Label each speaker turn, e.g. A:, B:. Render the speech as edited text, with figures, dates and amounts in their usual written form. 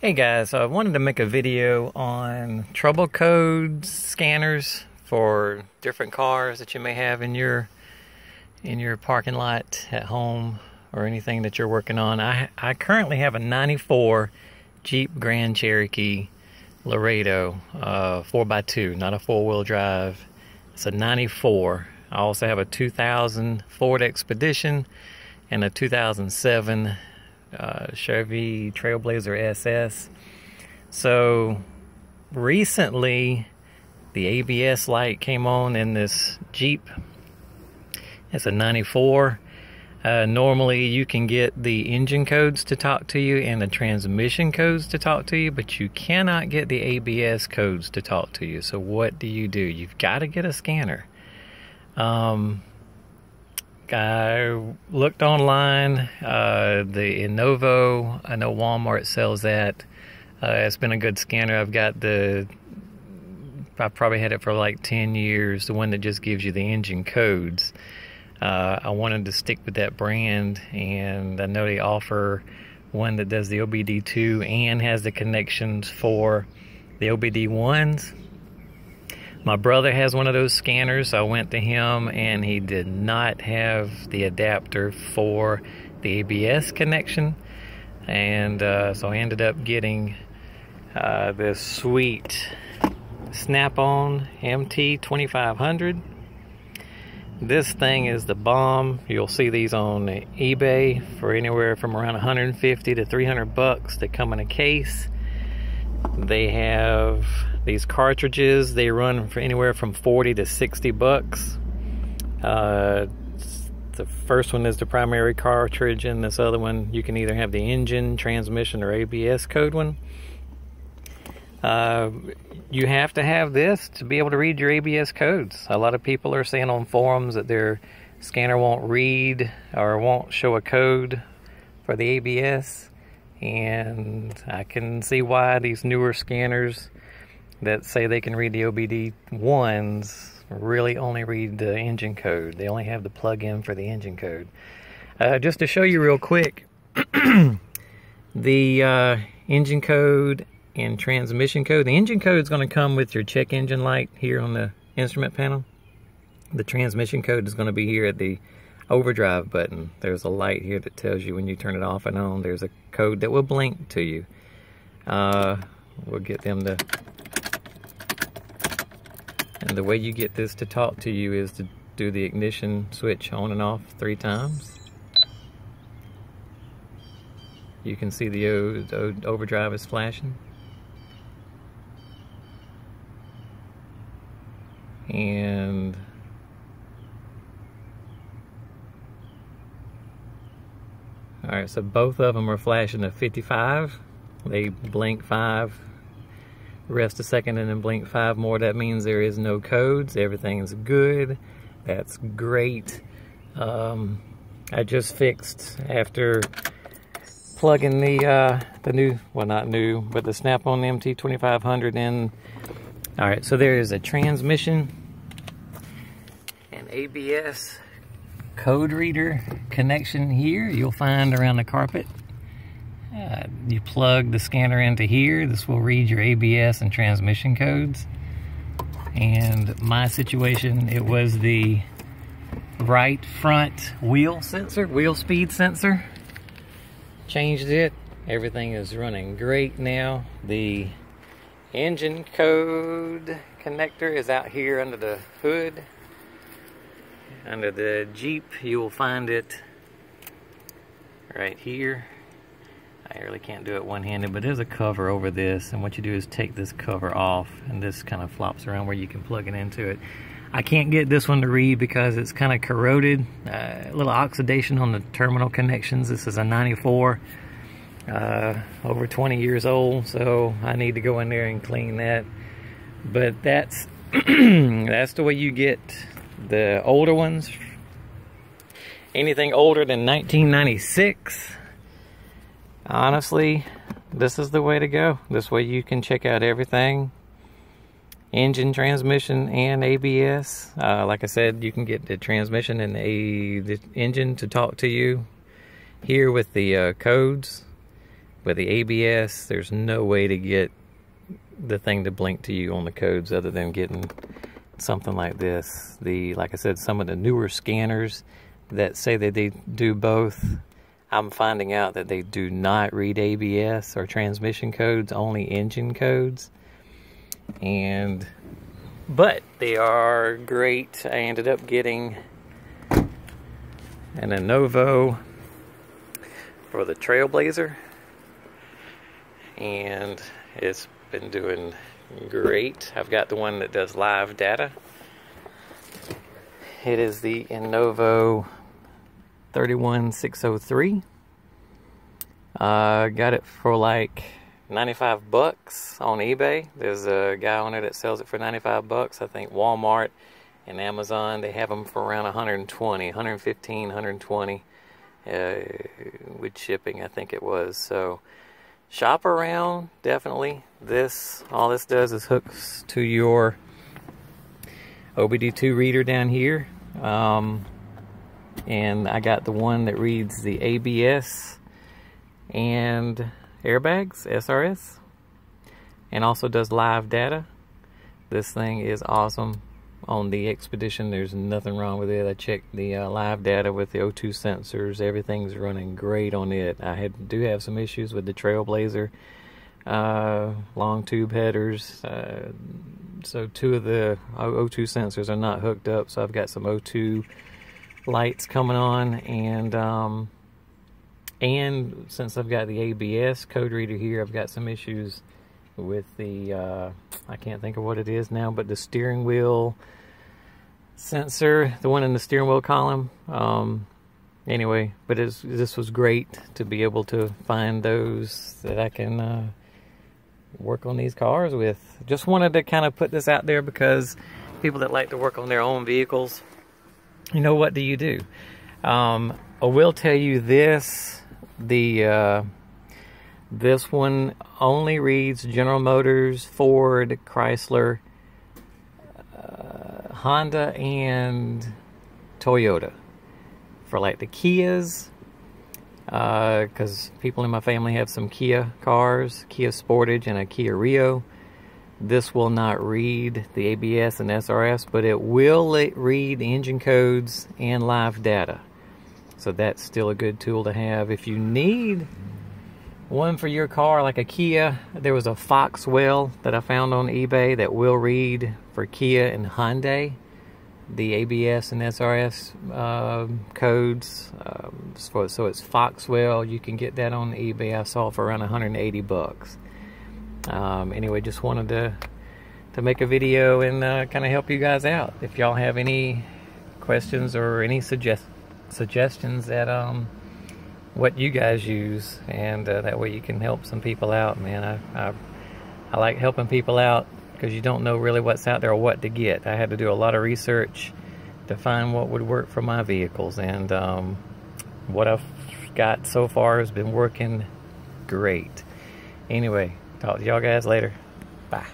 A: Hey guys, so I wanted to make a video on trouble codes, scanners for different cars that you may have in your parking lot at home or anything that you're working on. I currently have a 94 Jeep Grand Cherokee Laredo 4x2, not a four-wheel drive. It's a 94. I also have a 2000 Ford Expedition and a 2007 Chevy Trailblazer SS. So recently the ABS light came on in this Jeep. It's a 94. Normally you can get the engine codes to talk to you and the transmission codes to talk to you, but you cannot get the ABS codes to talk to you. So what do? You've got to get a scanner. I looked online, the Innovo, I know Walmart sells that. It's been a good scanner. I've probably had it for like 10 years, the one that just gives you the engine codes. I wanted to stick with that brand, and I know they offer one that does the OBD2 and has the connections for the OBD1s. My brother has one of those scanners. I went to him and he did not have the adapter for the ABS connection, and so I ended up getting this sweet Snap-on MT2500. This thing is the bomb. You'll see these on eBay for anywhere from around 150 to 300 bucks. They come in a case. They have these cartridges. They run for anywhere from 40 to 60 bucks. The first one is the primary cartridge, and this other one you can either have the engine, transmission, or ABS code one. You have to have this to be able to read your ABS codes. A lot of people are saying on forums that their scanner won't read or won't show a code for the ABS. And I can see why these newer scanners that say they can read the OBD1s really only read the engine code. They only have the plug-in for the engine code. Just to show you real quick, the engine code and transmission code. The engine code is going to come with your check engine light here on the instrument panel. The transmission code is going to be here at the overdrive button. There's a light here that tells you when you turn it off and on. There's a code that will blink to you. We'll get them to... And the way you get this to talk to you is to do the ignition switch on and off 3 times. You can see the overdrive is flashing. And alright, so both of them are flashing to 55. They blink 5, rest a second, and then blink 5 more. That means there is no codes. Everything's good. That's great. I just fixed, after plugging the new, well, not new, but the Snap-on MT2500 in. Alright, so there is a transmission and ABS code reader connection here. You'll find around the carpet. You plug the scanner into here. This will read your ABS and transmission codes. And my situation, it was the right front wheel sensor, wheel speed sensor. Changed it. Everything is running great now. The engine code connector is out here under the hood. Under the Jeep, you will find it right here. I really can't do it one-handed, but there's a cover over this, and what you do is take this cover off, and this kind of flops around where you can plug it into it. I can't get this one to read because it's kind of corroded. A little oxidation on the terminal connections. This is a 94, over 20 years old, so I need to go in there and clean that. But that's that's the way you get the older ones. Anything older than 1996, honestly, this is the way to go. This way you can check out everything. Engine, transmission, and ABS. Like I said, you can get the transmission and the engine to talk to you here with the codes. With the ABS, there's no way to get the thing to blink to you on the codes other than getting something like this. Like I said, some of the newer scanners that say that they do both, I'm finding out that they do not read ABS or transmission codes, only engine codes. But they are great. I ended up getting an Automotive for the Trailblazer, and it's been doing great. I've got the one that does live data. It is the Automotive 31603. Got it for like 95 bucks on eBay. There's a guy on there that sells it for 95 bucks. I think Walmart and Amazon, they have them for around 120, 115, 120 with shipping, I think it was. So shop around, definitely. All this does is hooks to your OBD2 reader down here. And I got the one that reads the ABS and airbags, SRS, and also does live data. This thing is awesome. On the Expedition, there's nothing wrong with it. I checked the live data with the O2 sensors. Everything's running great on it. I do have some issues with the Trailblazer, long tube headers. So 2 of the O2 sensors are not hooked up, so I've got some O2 lights coming on, and since I've got the ABS code reader here, I've got some issues with the I can't think of what it is now, but the steering wheel sensor, the one in the steering wheel column. Anyway, but this was great to be able to find those that I can work on these cars with. Just wanted to kind of put this out there because people that like to work on their own vehicles, you know, what do you do? I will tell you this. This one only reads General Motors, Ford, Chrysler, Honda, and Toyota. For like the Kias, because people in my family have some Kia cars, Kia Sportage and a Kia Rio. This will not read the ABS and SRS, but it will read the engine codes and live data. So that's still a good tool to have. If you need one for your car, like a Kia, there was a Foxwell that I found on eBay that will read for Kia and Hyundai the ABS and SRS codes. So it's Foxwell. You can get that on eBay. I saw it for around 180 bucks. Anyway, just wanted to make a video and kind of help you guys out. If y'all have any questions or any suggestions at what you guys use, and that way you can help some people out, man. I like helping people out because you don't know really what's out there or what to get. I had to do a lot of research to find what would work for my vehicles, and what I've got so far has been working great. Anyway, talk to y'all guys later. Bye.